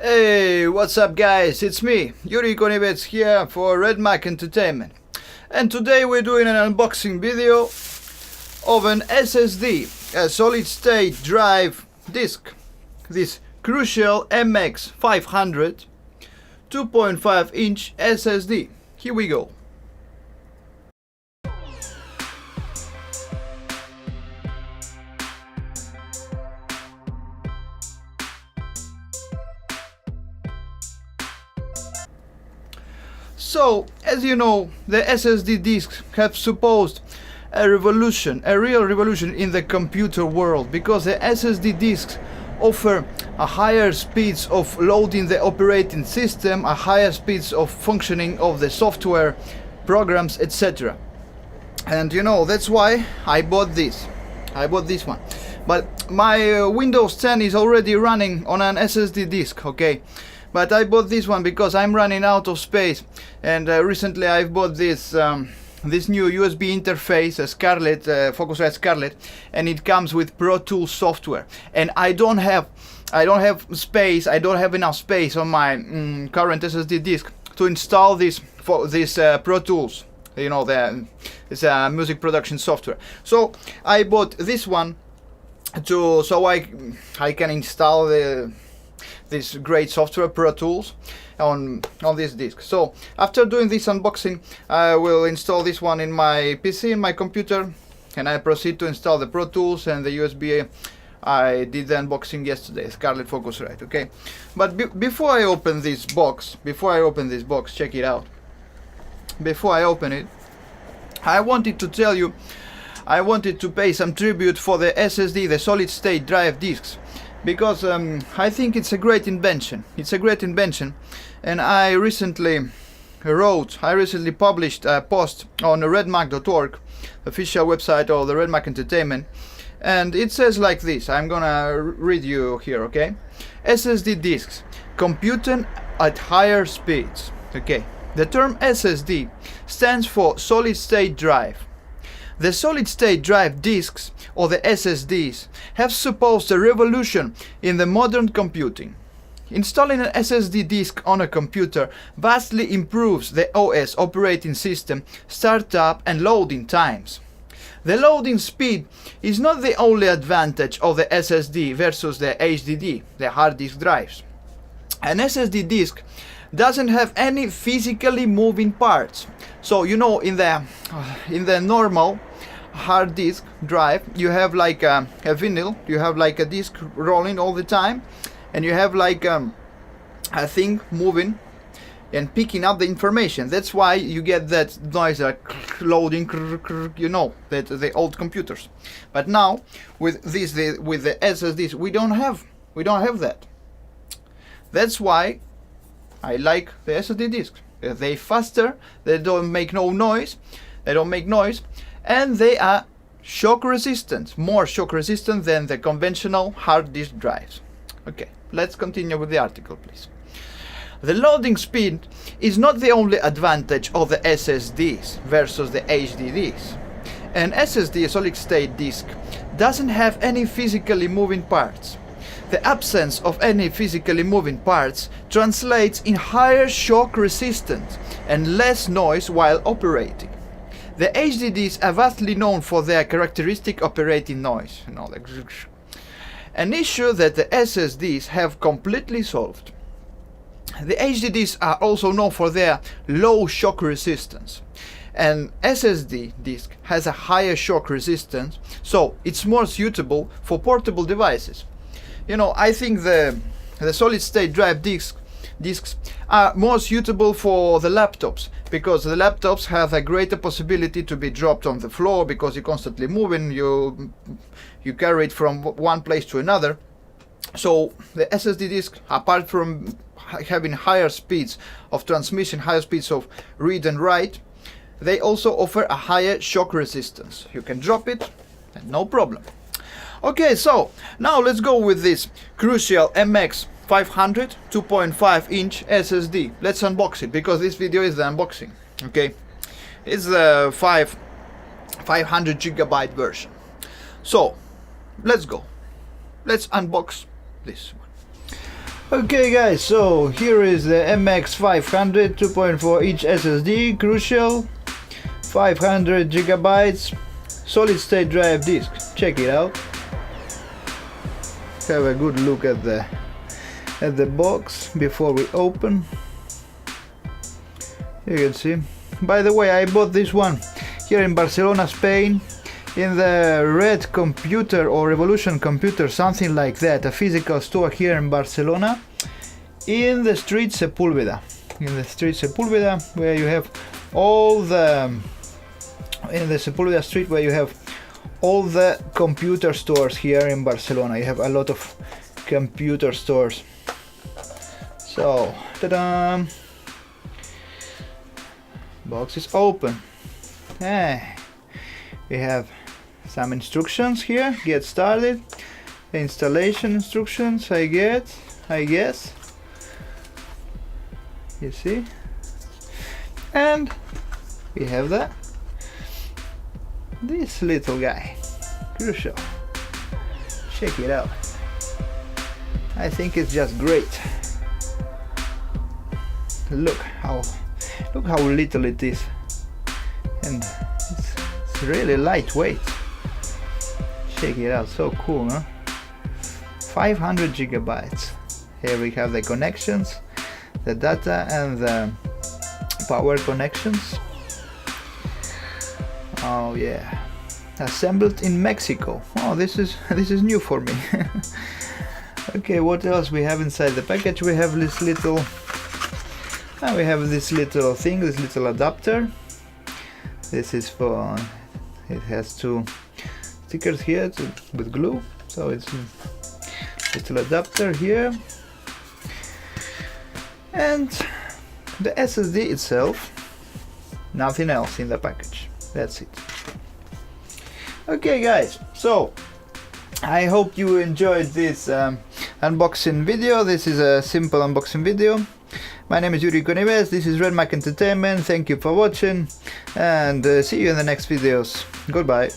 Hey, what's up guys? It's me, Yuriy Konivets here for ry3 Entertainment. And today we're doing an unboxing video of an SSD, a solid state drive disk. This Crucial MX500 2.5 inch SSD. Here we go. So, as you know, the SSD disks have supposed a revolution, a real revolution in the computer world, because the SSD disks offer a higher speeds of loading the operating system, a higher speeds of functioning of the software, programs, etc. And you know, that's why I bought this. I bought this one. But my Windows 10 is already running on an SSD disk, okay? But I bought this one because I'm running out of space, and recently I've bought this this new USB interface, a Scarlett, Focusrite Scarlett, and it comes with Pro Tools software. And I don't have space. I don't have enough space on my current SSD disk to install this Pro Tools. You know, it's a music production software. So I bought this one so I can install this great software Pro Tools on this disk. So after doing this unboxing, I will install this one in my PC, in my computer, and I proceed to install the Pro Tools and the USB. I did the unboxing yesterday, Scarlett Focusrite, okay? But before I open this box, check it out. Before I open it, I wanted to tell you, I wanted to pay some tribute for the SSD, the solid state drive disks, because I think it's a great invention. It's a great invention, and I recently published a post on ry3.org, official website of the ry3 Entertainment, and it says like this. I'm gonna read you here, okay? SSD disks, computing at higher speeds. Okay, the term SSD stands for solid state drive. The solid-state drive disks, or the SSDs, have supposed a revolution in the modern computing. Installing an SSD disk on a computer vastly improves the OS operating system startup and loading times. The loading speed is not the only advantage of the SSD versus the HDD, the hard disk drives. An SSD disk doesn't have any physically moving parts. So you know, in the normal hard disk drive, you have like a vinyl, you have like a disc rolling all the time, and you have like a thing moving and picking up the information. That's why you get that noise like loading, you know, that the old computers. But now with with the SSDs, we don't have that. That's why I like the SSD disks. They're faster, they don't make no noise, and they are shock resistant, more shock resistant than the conventional hard disk drives. Okay, let's continue with the article, please. The loading speed is not the only advantage of the SSDs versus the HDDs. An SSD, a solid state disk, doesn't have any physically moving parts. The absence of any physically moving parts translates in higher shock resistance and less noise while operating. The HDDs are vastly known for their characteristic operating noise, you know, like an issue that the SSDs have completely solved. The HDDs are also known for their low shock resistance. An SSD disk has a higher shock resistance, so it's more suitable for portable devices. You know, I think the solid state drive disks are more suitable for the laptops, because the laptops have a greater possibility to be dropped on the floor, because you're constantly moving, you carry it from one place to another. So the SSD disk, apart from having higher speeds of transmission, higher speeds of read and write, they also offer a higher shock resistance. You can drop it and no problem. Okay, so now let's go with this Crucial MX500 2.5 inch SSD. Let's unbox it, because this video is the unboxing. Okay, it's the 500 gigabyte version. So let's go. Let's unbox this one. Okay guys, so here is the MX500 2.4 inch SSD, Crucial, 500 gigabytes, solid state drive disk. Check it out. Have a good look at the box before we open. You can see. By the way, I bought this one here in Barcelona, Spain, in the Red Computer or Revolution Computer, something like that, a physical store here in Barcelona, in the street Sepúlveda. In the street Sepúlveda, where you have all the, in the Sepúlveda street, where you have all the computer stores here in Barcelona. You have a lot of computer stores. So, ta-da! Box is open. Hey, we have some instructions here. Get started. Installation instructions. I guess. You see. And we have this little guy, Crucial. Check it out. I think it's just great. Look how little it is, and it's really lightweight. Check it out, so cool, huh? 500 gigabytes. Here we have the connections, the data and the power connections. Oh yeah, assembled in Mexico. Oh, this is new for me. Okay, what else we have inside the package? We have this little thing, this little adapter. This is for, it has two stickers here with glue, so it's a little adapter here, and the SSD itself. Nothing else in the package. That's it. Okay guys, so I hope you enjoyed this unboxing video. This is a simple unboxing video. My name is Yuriy Konivets, this is ry3 Entertainment. Thank you for watching, and see you in the next videos. Goodbye.